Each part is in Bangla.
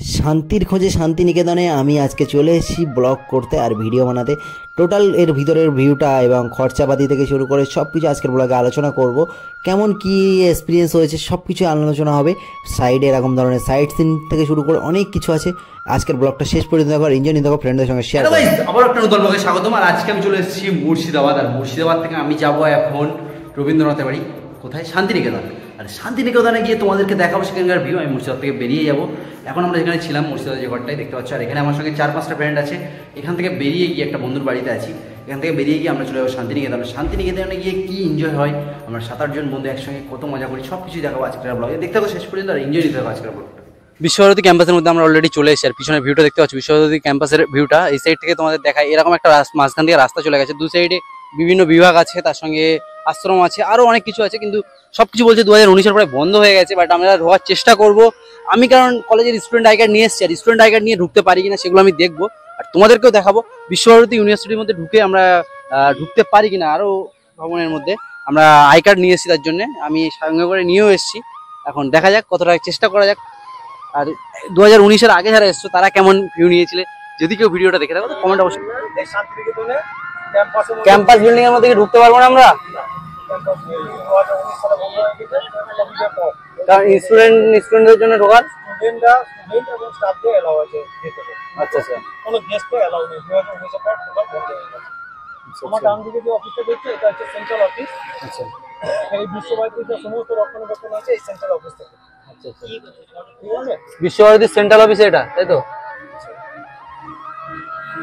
শান্তির খোঁজে শান্তিনিকেতনে আমি আজকে চলে এসেছি ব্লগ করতে আর ভিডিও বানাতে। টোটাল এর ভিতরের ভিউটা এবং খরচাপাতি থেকে শুরু করে সব কিছু আজকের ব্লগে আলোচনা করব। কেমন কি এক্সপিরিয়েন্স হয়েছে সব কিছু আলোচনা হবে। সাইডে এরকম ধরনের সাইড সিন থেকে শুরু করে অনেক কিছু আছে। আজকের ব্লগটা শেষ পর্যন্ত দেখো, এনজয় নিতে থাকো, ফ্রেন্ডদের সঙ্গে শেয়ার করো। আবার একটা নতুন ব্লগে স্বাগতম। আর আজকে আমি চলে এসেছি মুর্শিদাবাদ, আর মুর্শিদাবাদ থেকে আমি যাব এখন রবীন্দ্রনাথের বাড়ি, কোথায়, শান্তিনিকেতন। আর শান্তিনিকেতনে গিয়ে তোমাদেরকে দেখাবো সেখানকার ভিউ। আমি মুর্শিদাবাদ থেকে বেরিয়ে যাবো। এখন আমরা যেখানে ছিলাম মুর্শিদাবাদ যে ঘরটাই দেখতে পাচ্ছ, আর এখানে আমার সঙ্গে 4-5টা ফ্রেন্ড আছে। এখান থেকে বেরিয়ে গিয়ে একটা বন্ধুর বাড়িতে আছি, এখান থেকে বেরিয়ে গিয়ে আমরা চলে যাবো শান্তিনিকেতন। শান্তিনিকেতনে গিয়ে কী এনজয় হয়, আমরা 7-8 জন বন্ধু একসঙ্গে কত মজা করি, সব কিছুই দেখাবো আজকের ব্লগে। দেখতে থাকো শেষ পর্যন্ত আর এনজয় নিতে থাকো আজকের ব্লগটা। বিশ্বভারতী ক্যাম্পাসের মধ্যে আমরা অলরেডি চলে এসেছি, আর পিছনের ভিউটা দেখতে পাচ্ছি বিশ্বভারতী ক্যাম্পাসের ভিউটা। এই সাইড থেকে তোমাদের দেখায়, এরকম একটা মাঝখান থেকে রাস্তা চলে গেছে, দু সাইডে বিভিন্ন বিভাগ আছে, তার সঙ্গে আশ্রম আছে, আরও অনেক কিছু আছে। কিন্তু সবকিছু বলছে 2019-এর পরে বন্ধ হয়ে গেছে, বাট আমরা ঢোকার চেষ্টা করব। আমি কারণ কলেজের স্টুডেন্ট আই কার্ড নিয়ে এসেছি, আর স্টুডেন্ট আই কার্ড নিয়ে ঢুকতে পারি কিনা সেগুলো আমি দেখবো, আর তোমাদেরকেও দেখাবো বিশ্বভারতী ইউনিভার্সিটির মধ্যে ঢুকে আমরা ঢুকতে পারি কিনা। আরও ভবনের মধ্যে আমরা আই কার্ড নিয়ে এসেছি, তার জন্য আমি সঙ্গে করে নিয়েও এসেছি। এখন দেখা যাক, কতটা চেষ্টা করা যাক। আর 2019-এর আগে যারা এসছো তারা কেমন ভিউ নিয়েছিলে, যদি কেউ ভিডিওটা দেখে থাকো তো কমেন্ট অবশ্যই। ক্যাম্পাস বিল্ডিং এর মধ্যে কি ঢুকতে পারবো না আমরা? কারণ স্টুডেন্টদের জন্য ঢোকার আচ্ছা আচ্ছা, কোনো গেস্টকে এলাও নেই। 2019-এর পর ঢোকা বন্ধ হয়ে গেছে। আমার ডান দিকে যে অফিসটা দেখছি এটা হচ্ছে সেন্ট্রাল অফিস। আচ্ছা, এই বিশ্বভারতীর যে সমস্ত রক্ষণাবেক্ষণ আছে এই সেন্ট্রাল অফিস থেকে। আচ্ছা আচ্ছা, বিশ্বভারতীর সেন্ট্রাল অফিস এটা, তাই তো?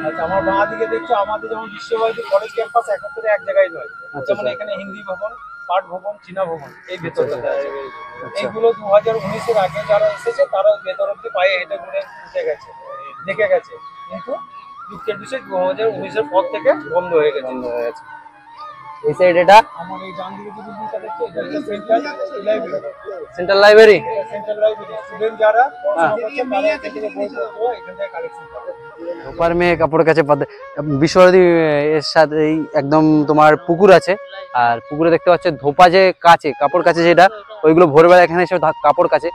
আচ্ছা, আমার বাঁ দিকে দেখছো আমাদের যেমন বিশ্বভারতী কলেজ ক্যাম্পাস একত্রে এক জায়গায় নয়, যেমন এখানে হিন্দি ভবন, পাট ভবন, চীনা ভবন এই ভেতরটাতে আছে। এইগুলো 2019-এর আগে যারা এসেছে তারা ভেতর অব্দি পায়ে হেঁটে ঘুরে উঠে গেছে, দেখে গেছে। কিন্তু দুঃখের বিষয় 2019-এর পর থেকে বন্ধ হয়ে গেছে। এই সাইড এটা আমার এই ডান দিকে যে বিল্ডিংটা দেখছো এটা হচ্ছে central library. Central library, central library student যারা পড়াশোনা করছে তারা এখান থেকে বই পত্র এখান থেকে কালেকশন করে। ওপার মেয়ে কাপড় কাছে বিশ্বভারতী এর সাথে একদম তোমার পুকুর আছে, আর পুকুরে দেখতে পাচ্ছ ধোপা যে কাছে কাপড় কাছে যেটা, ওইগুলো ভোরবেলা এখানে এসে কাপড় কাছে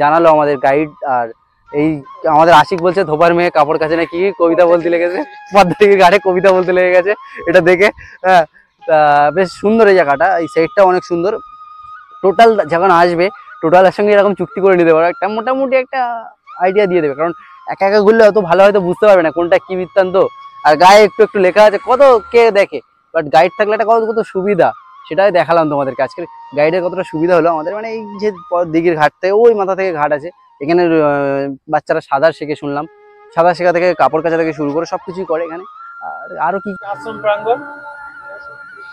জানালো আমাদের গাইড। আর এই আমাদের আশিক বলছে ধোপার মেয়ে কাপড় কাছে নাকি কবিতা বলতে লেগেছে, পদ্মাটিকে ঘাটে কবিতা বলতে লেগে গেছে এটা দেখে। হ্যাঁ, বেশ সুন্দর এই জায়গাটা, এই সাইডটা অনেক সুন্দর। টোটাল যখন আসবে টোটালের সঙ্গে এরকম চুক্তি করে নিতে পারো, একটা মোটামুটি একটা আইডিয়া দিয়ে দেবে। কারণ একা একা ঘুরলে অত ভালো হয়তো বুঝতে পারবে না কোনটা কি বৃত্তান্ত, আর গায়ে একটু একটু লেখা আছে, কত কে দেখে। বাট গাইড থাকলে একটা কত সুবিধা, সেটাই দেখালাম তোমাদেরকে। আজকের গাইডের কতটা সুবিধা হলো আমাদের, মানে এই যে দিঘির ঘাট থেকে ওই মাথা থেকে ঘাট আছে, এখানে বাচ্চারা সাঁতার শেখে শুনলাম, সাঁতার শেখা থেকে কাপড় কাচা থেকে শুরু করে সবকিছুই করে এখানে। আর আরো কি আশ্রম প্রাঙ্গণ,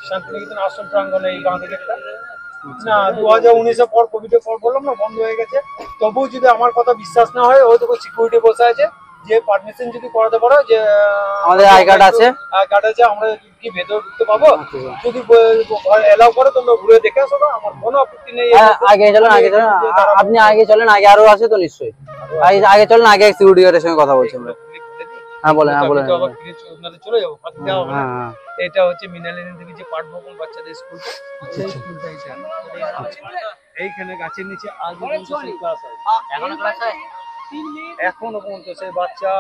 শান্তিনিকেতন আশ্রম প্রাঙ্গণে এই বাঁ দিকে না 2019-এর পর কোভিডের পর বললাম না বন্ধ হয়ে গেছে। তবুও যদি আমার কথা বিশ্বাস না হয়, ওই তো সিকিউরিটি বসে আছে, যে পারমিশন যদি করাতে পারো যে আমাদের আই কার্ড আছে, আমরা কি ভেতরে ঢুকতে পাবো, যদি এলাও করে তোমরা ঘুরে দেখে আসো, আমার কোনো আপত্তি নেই। আগে চলেন, আগে চলেন, আপনি আগে চলেন, আগে আরো আছে তো নিশ্চয়ই। আগে চলেন, আগে সিকিউরিটি গার্ডের সঙ্গে কথা বলছি আমরা। হ্যাঁ বলেন, হ্যাঁ বলেন। চলে যাবো, এটা হচ্ছে মৃণালিনী দেবী যে পাঠ ভবন বাচ্চাদের স্কুলটা, সেই স্কুলটা এইখানে গাছের নিচে আজ ক্লাস হয়, এখনো পর্যন্ত সেই বাচ্চা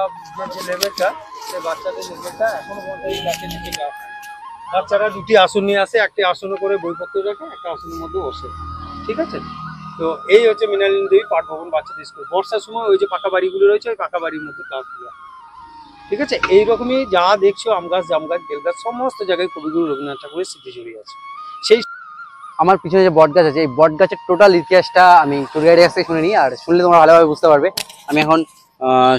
যে লেভেলটা, সেই বাচ্চাদের লেভেলটা এখনো পর্যন্ত এই গাছের নিচে ক্লাস হয়। বাচ্চারা দুটি আসন নিয়ে আসে, একটি আসনে করে বইপত্র রাখে, একটা আসনের মধ্যে বসে। ঠিক আছে, তো এই হচ্ছে মৃণালিনী দেবী পাঠ ভবন বাচ্চাদের স্কুল। বর্ষার সময় ওই যে পাকা বাড়িগুলো রয়েছে, ওই পাকা বাড়ির মধ্যে ক্লাস হয়। ঠিক আছে, এইরকমই যা দেখছো আম গাছ, জাম গাছ, বেল গাছ, সমস্ত জায়গায় কবিগুরু রবীন্দ্রনাথ ঠাকুরের স্মৃতি জড়িয়ে আছে। সেই আমার পিছনে যে বট গাছ আছে, এই বট গাছের টোটাল ইতিহাসটা আমি ট্যুর গাইডের কাছ থেকে শুনে নিই, আর শুনলে তোমরা ভালোভাবে বুঝতে পারবে। আমি এখন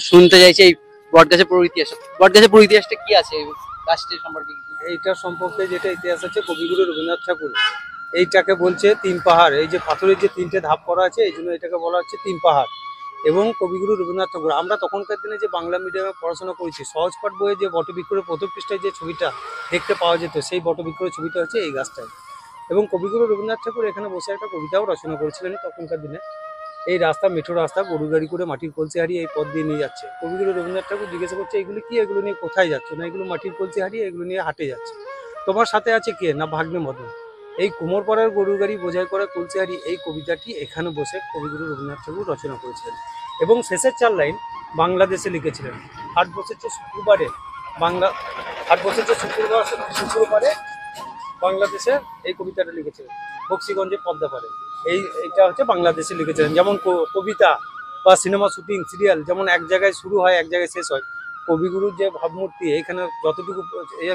শুনতে চাইছি এই বট গাছের পুরো ইতিহাস। বট গাছের পুরো ইতিহাসটা কি আছে, এই গাছটির সম্পর্কে? এইটার সম্পর্কে যেটা ইতিহাস আছে, কবিগুরু রবীন্দ্রনাথ ঠাকুর এইটাকে বলছে তিন পাহাড়। এই যে পাথরের যে তিনটে ধাপ করা আছে, এই জন্য এটাকে বলা হচ্ছে তিন পাহাড়। এবং কবিগুরু রবীন্দ্রনাথ ঠাকুর, আমরা তখনকার দিনে যে বাংলা মিডিয়ামে পড়াশোনা করেছি, সহজপাঠ বইয়ে যে বটবৃক্ষের প্রথম পৃষ্ঠায় যে ছবিটা দেখতে পাওয়া যেত, সেই বটবৃক্ষের ছবিটা হচ্ছে এই গাছটায়। এবং কবিগুরু রবীন্দ্রনাথ ঠাকুর এখানে বসে একটা কবিতাও রচনা করেছিলেন তখনকার দিনে। এই রাস্তা মেঠো রাস্তা, গরু গাড়ি করে মাটির কলসি হারিয়ে এই পথ দিয়ে নিয়ে যাচ্ছে। কবিগুরু রবীন্দ্রনাথ ঠাকুর জিজ্ঞাসা করছে, এগুলো কি, এগুলো নিয়ে কোথায় যাচ্ছে? না, এগুলো মাটির কলসি হারিয়ে এগুলো নিয়ে হাটে যাচ্ছে। তোমার সাথে আছে কে? না, ভাগ্নে মদন। এই কুমোরপাড়ার গরু গাড়ি বোঝাই করা কলসি হারিয়ে এই কবিতাটি এখানে বসে কবিগুরু রবীন্দ্রনাথ ঠাকুর রচনা করেছিলেন। এবং শেষের 4 লাইন, বাংলাদেশে লিখেছিলেন। ভারতবর্ষের শুক্রবারে শুক্রবারে বাংলাদেশে এই কবিতাটা লিখেছিলেন, বক্সিগঞ্জে পদ্মাপাড়ে। এইটা হচ্ছে বাংলাদেশে লিখেছিলেন। যেমন কবিতা বা সিনেমা শুটিং সিরিয়াল যেমন এক জায়গায় শুরু হয় এক জায়গায় শেষ হয়, কবিগুরুর যে ভাবমূর্তি এখানে যতটুকু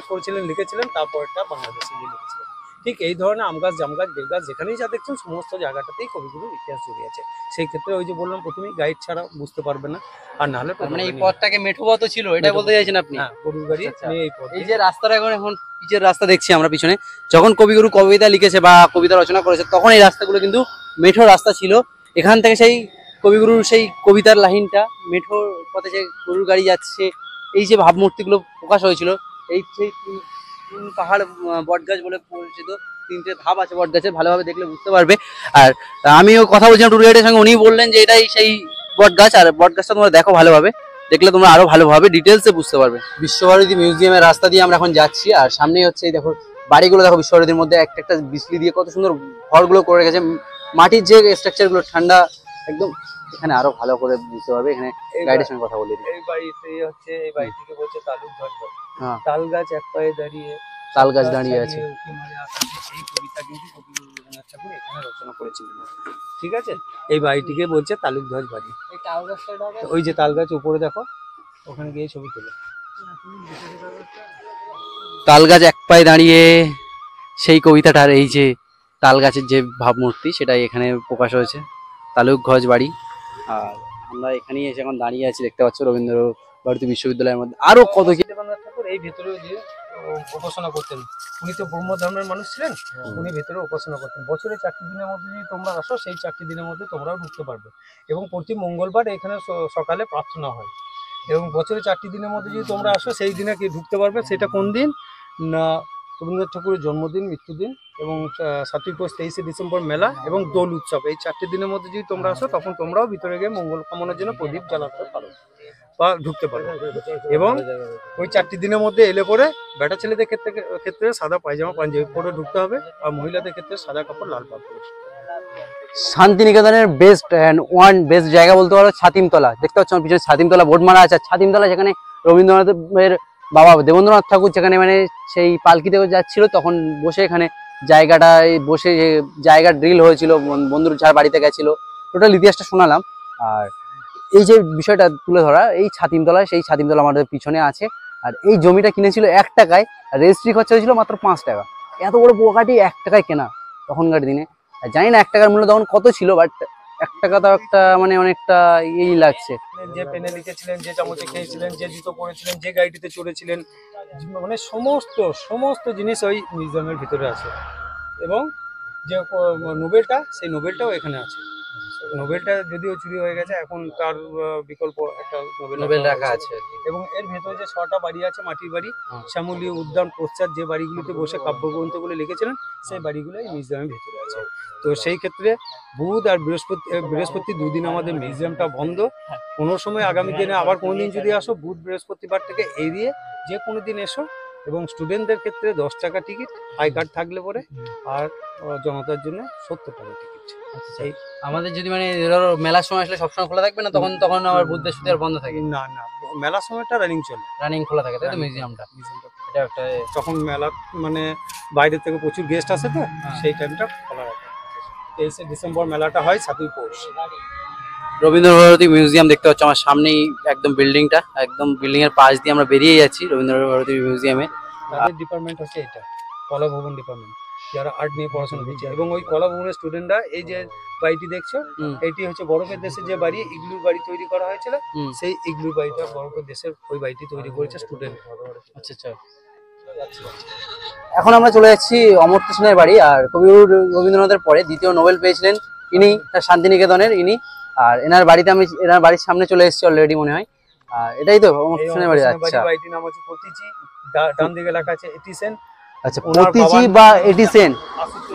করেছিলেন লিখেছিলেন, তারপরটা বাংলাদেশে গিয়ে লিখেছিলেন। ঠিক এই ধরনের আম গাছ জাম গাছ বেল গাছ যেখানেই যা দেখছেন সমস্ত জায়গাটাতেই কবিগুরুর ইতিহাস জড়িয়ে আছে। সেই ক্ষেত্রে ওই যে বললাম প্রথমেই গাইড ছাড়া বুঝতে পারবে না, আর নাহলে মানে এই পথটাকে মেঠো পথ ছিল, এটা বলতে চাইছেন আপনি? হ্যাঁ, গরুর গাড়ি নিয়ে এই পথ। এই যে রাস্তাটা এখন পিচের রাস্তা দেখছি আমরা পিছনে, যখন কবিগুরু কবিতা লিখেছে বা কবিতা রচনা করেছে তখন এই রাস্তাগুলো কিন্তু মেঠো রাস্তা ছিল। এখান থেকে সেই কবিগুরুর সেই কবিতার লাইনটা মেঠো পথে যে গরুর গাড়ি যাচ্ছে, এই যে ভাবমূর্তিগুলো প্রকাশ হয়েছিল, এই সেই তিন পাহাড় বটগাছ বলে পরিচিত, 3টে ধাপ আছে বটগাছের, ভালোভাবে দেখলে বুঝতে পারবে। আর আমিও কথা বলছিলাম ট্যুর গাইডের সঙ্গে, উনি বললেন যে এটাই সেই বটগাছ, আর বটগাছটা তোমরা দেখো ভালোভাবে, দেখলে তোমরা আরো ভালোভাবে ডিটেলসে বুঝতে পারবে। বিশ্বভারতী মিউজিয়ামের রাস্তা দিয়ে আমরা এখন যাচ্ছি, আর সামনেই হচ্ছে এই দেখো বাড়িগুলো, দেখো বিশ্বভারতীর মধ্যে একটা একটা বিজলি দিয়ে কত সুন্দর ঘরগুলো করে রেখেছে, মাটির যে স্ট্রাকচারগুলো ঠান্ডা একদম, এখানে আরো ভালো করে বুঝতে পারবে। এখানে গাইডের সঙ্গে কথা বলে এই বাড়িতে হচ্ছে, এই বাড়িটিকে বলছে তালুক ধ্বজ বাড়ি। হ্যাঁ, তাল গাছ এক পায়ে দাঁড়িয়ে, তাল গাছ দাঁড়িয়ে আছে। উঁকি মারে আকাশে, এই কবিতা কিন্তু কবিগুরু রবীন্দ্রনাথ ঠাকুর এখানে রচনা করেছিলেন। ঠিক আছে, এই বাড়িটিকে বলছে তালুক ধ্বজ বাড়ি। ওই যে তাল গাছ উপরে দেখো, ওখানে গিয়ে ছবি তোলো। তাল গাছ এক পায়ে দাঁড়িয়ে, সেই কবিতাটার এই যে তাল গাছের যে ভাবমূর্তি সেটাই এখানে প্রকাশ হয়েছে, তালুক ঘজ বাড়ি। আর আমরা এখানেই এসে এখন দাঁড়িয়ে আছি, দেখতে পাচ্ছ রবীন্দ্র ভারতী বিশ্ববিদ্যালয়ের মধ্যে আরো কত কি। রবীন্দ্রনাথ ঠাকুর এই ভেতরে যে উপাসনা করতেন, উনি তো ব্রহ্ম ধর্মের মানুষ ছিলেন, উনি ভেতরে উপাসনা করতেন। বছরে 4টি দিনের মধ্যে যদি তোমরা আসো, সেই 4টি দিনের মধ্যে তোমরাও ঢুকতে পারবে। এবং প্রতি মঙ্গলবার এখানে সকালে প্রার্থনা হয়। এবং বছরে 4টি দিনের মধ্যে যদি তোমরা আসো, সেই দিনে কি ঢুকতে পারবে। সেটা কোন দিন না, রবীন্দ্রনাথ ঠাকুরের জন্মদিন, মৃত্যুদিন, এবং 7ই পৌষ 23শে ডিসেম্বর মেলা এবং দোল উৎসব। এই 4টি দিনের মধ্যে যদি তোমরা আসো, তখন তোমরাও ভিতরে গিয়ে মঙ্গল কামনার জন্য প্রদীপ জ্বালাতে পারো বা ঢুকতে পারো। এবং ওই 4টি দিনের মধ্যে এলে পরে বেটা ছেলেদের ক্ষেত্রে সাদা পায়জামা পাঞ্জাবি পরে ঢুকতে হবে, আর মহিলাদের ক্ষেত্রে সাদা কাপড় লাল পাপড়। শান্তিনিকেতনের বেস্ট জায়গা বলতে পারো ছাতিমতলা। দেখতে পাচ্ছ আমার পিছনে ছাতিমতলা বোর্ড মারা আছে। ছাতিমতলা যেখানে রবীন্দ্রনাথের বাবা দেবেন্দ্রনাথ ঠাকুর যেখানে মানে সেই পালকিতে যাচ্ছিল, তখন বসে এখানে জায়গাটায় বসে জায়গা ড্রিল হয়েছিল, বন্ধুর যার বাড়িতে গেছিল, টোটাল ইতিহাসটা শোনালাম। আর এই যে বিষয়টা তুলে ধরা, এই ছাতিমতলায়, সেই ছাতিমতলা আমাদের পিছনে আছে। আর এই জমিটা কিনেছিল 1 টাকায়, আর রেজিস্ট্রি খরচা হয়েছিল মাত্র 5 টাকা। এত বড় পোকাটি 1 টাকায় কেনা তখনকার দিনে। জানি না 1 টাকার মূল্য তখন কত ছিল, বাট 1 টাকা তো একটা মানে অনেকটা এই লাগছে। যে পেনে লিখেছিলেন, যে চামচে খেয়েছিলেন, যে জুতো পরেছিলেন, যে গাড়িটিতে চড়েছিলেন, মানে সমস্ত জিনিস ওই মিউজিয়ামের ভিতরে আছে। এবং যে নোবেলটা, সেই নোবেলটাও এখানে আছে। নোবেলটা যদিও চুরি হয়ে গেছে, এখন তার বিকল্প একটা নোবেল রাখা আছে। এবং এর ভেতরে যে 6টা বাড়ি আছে, মাটির বাড়ি, শ্যামলী উদ্যান পশ্চাৎ, যে বাড়িগুলোতে বসে কাব্যগ্রন্থগুলো লিখেছিলেন, সেই বাড়িগুলো এই মিউজিয়ামের ভেতরে আছে। তো সেই ক্ষেত্রে বুধ আর বৃহস্পতি 2 দিন আমাদের মিউজিয়ামটা বন্ধ। কোনো সময় আগামী দিনে আবার কোনো দিন যদি আসো, বুধ বৃহস্পতিবার থেকে এড়িয়ে যে কোনো দিন এসো। এবং স্টুডেন্টদের ক্ষেত্রে 10 টাকা টিকিট, আই কার্ড থাকলে পরে, আর জনতার জন্য 70 টাকা টিকিট। এই আমাদের যদি মানে ধরো মেলার সময় আসলে সবসময় খোলা থাকবে না, তখন আবার বুধ বৃহস্পতিবার বন্ধ থাকে? না, মেলার সময়টা রানিং খোলা থাকে, তাই তো? মিউজিয়ামটা এটা একটা, তখন মেলা মানে বাইরে থেকে প্রচুর গেস্ট আসে, তো সেই টাইমটা খোলা রাখে। 23শে ডিসেম্বর মেলাটা হয়, 7ই পৌষ। রবীন্দ্র ভারতী মিউজিয়াম দেখতে পাচ্ছ আমার সামনেই, একদম বিল্ডিংটা, একদম বিল্ডিং এর পাশ দিয়ে আমরা বেরিয়ে যাচ্ছি রবীন্দ্র ভারতী মিউজিয়ামে। তাদের ডিপার্টমেন্ট হচ্ছে এটা, কলা ভবন ডিপার্টমেন্ট, যারা আর্ট নিয়ে পড়াশোনা করছে। এবং ওই কলা ভবনের স্টুডেন্টরা এই যে বাড়িটি দেখছো, এইটি হচ্ছে বরফের দেশে যে বাড়ি, ইগলুর বাড়ি তৈরি করা হয়েছিল, সেই ইগলুর বাড়িটা বরফের দেশের ওই বাড়িটি তৈরি করেছে স্টুডেন্ট। আচ্ছা। এখন আমরা চলে যাচ্ছি অমর্ত্য সেনের বাড়ি। আর কবি রবীন্দ্রনাথের পরে দ্বিতীয় নোবেল পেয়েছিলেন ইনি, শান্তিনিকেতনের ইনি। আর এনার বাড়ির সামনে চলে এসেছি অলরেডি মনে হয়। আর এটাই তো অমর্ত্য সেনের বাড়ি। আচ্ছা, বাড়িটির নাম হচ্ছে পতিচি, ডান দিকে লেখা আছে এটিসেন। আচ্ছা, পতিচি বা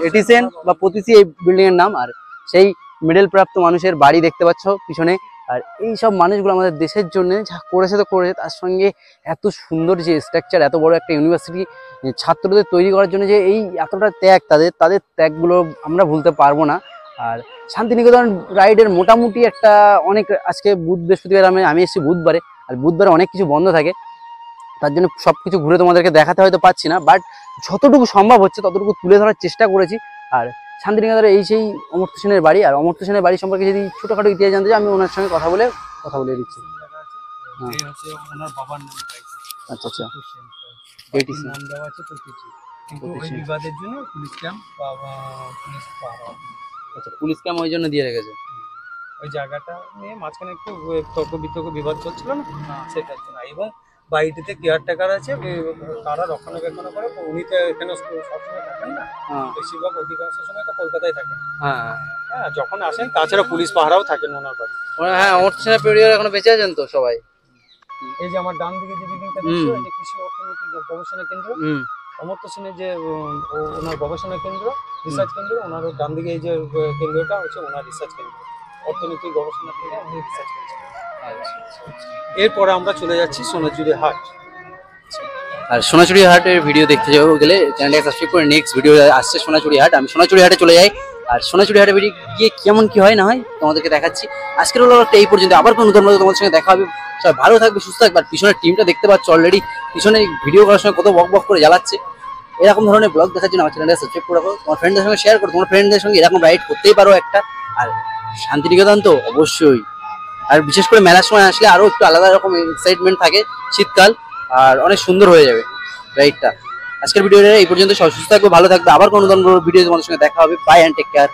এটিসেন বা পতিচি এই বিল্ডিং এর নাম। আর সেই মিডল প্রাপ্ত মানুষের বাড়ি দেখতে পাচ্ছ পিছনে। আর এই সব মানুষগুলো আমাদের দেশের জন্য যা করেছে, তার সঙ্গে এত সুন্দর যে স্ট্রাকচার, এত বড় একটা ইউনিভার্সিটি ছাত্রদের তৈরি করার জন্য যে এই এতটা ত্যাগ, তাদের ত্যাগগুলো আমরা ভুলতে পারবো না। আর শান্তিনিকেতন রাইডের মোটামুটি একটা অনেক, আজকে বৃহস্পতিবার আমি এসেছি বুধবারে, আর বুধবারে অনেক কিছু বন্ধ থাকে, তার জন্য সব কিছু ঘুরে তোমাদেরকে দেখাতে হয়তো পাচ্ছি না, বাট যতটুকু সম্ভব হচ্ছে ততটুকু তুলে ধরার চেষ্টা করেছি। আর শান্তিনিকেতনের এই সেই অমর্ত্য সেনের বাড়ি, আর অমর্ত্য সেনের বাড়ি সম্পর্কে যদি ছোটোখাটো ইতিহাস জানতে চাই আমি ওনার সঙ্গে কথা বলে দিচ্ছি। এই হচ্ছে ওনার বাবার নাম। আচ্ছা আচ্ছা, এটির নাম দেওয়া আছে প্রতীচি, কিন্তু ওই বিবাদের জন্য পুলিশ ক্যাম্প বা পুলিশ পাহারা। আচ্ছা, পুলিশ ক্যাম্প ওই জন্য দিয়ে রেখেছে। ওই জায়গাটা নিয়ে মাঝখানে একটু তর্ক বিতর্ক বিবাদ চলছিল না, সেটার জন্য। এবং বাড়িটিতে কেয়ারটেকার আছে, তারা রক্ষণাবেক্ষণ করে। উনি তো এখানে সবসময় থাকেন না, বেশিরভাগ অধিকাংশ সময় তো কলকাতায় থাকেন। হ্যাঁ, যখন আসেন তাছাড়া পুলিশ পাহারাও থাকেন ওনার বাড়ি। হ্যাঁ, অমর্ত্য সেনের পরিবার এখনো বেঁচে আছেন তো সবাই? এই যে আমার ডান দিকে যে বিল্ডিংটা দেখছো, এই যে কৃষি অর্থনৈতিক গবেষণা কেন্দ্র, অমর্ত্য সেনের যে ওনার গবেষণা কেন্দ্র, রিসার্চ কেন্দ্র, ওনার ডান দিকে এই যে কেন্দ্রটা হচ্ছে ওনার রিসার্চ কেন্দ্র, অর্থনৈতিক গবেষণা কেন্দ্র, উনি রিসার্চ করেছেন। এরপরে আমরা চলে যাচ্ছি সোনাঝুরি হাট। আর সোনাঝুরি হাটের ভিডিও দেখতে গেলে চ্যানেলটাকে সাবস্ক্রাইব করে নেক্সট ভিডিও আসছে সোনাঝুরি হাট। আমি সোনাঝুরি হাটে চলে যাই, আর সোনাঝুরি হাটে গিয়ে কেমন কি হয় না হয় তোমাদেরকে দেখাচ্ছি। আজকের হলো এই পর্যন্ত, আবার কোনো নতুন তোমাদের সঙ্গে দেখা হবে। সবাই ভালো থাকবে, সুস্থ থাকবে। আর পিছনের টিমটা দেখতে পাচ্ছ অলরেডি, পিছনে ভিডিও করার সময় কত বক বক করে জ্বালাচ্ছে। এরকম ধরনের ব্লগ দেখার জন্য আমার চ্যানেলটা সাবস্ক্রাইব করে রাখো, তোমার ফ্রেন্ডদের সঙ্গে শেয়ার করো, তোমার ফ্রেন্ডদের সঙ্গে এরকম রাইড করতেই পারো একটা। আর শান্তিনিকেতন তো অবশ্যই, আর বিশেষ করে মেলার সময় আসলে আরও একটু আলাদা রকম এক্সাইটমেন্ট থাকে, শীতকাল, আর অনেক সুন্দর হয়ে যাবে রাইডটা। আজকের ভিডিওটা এই পর্যন্ত, সব সুস্থ থাকবে, ভালো থাকবে। আবার কোনো ধরনের ভিডিও তোমাদের সঙ্গে দেখা হবে। Bye and take care.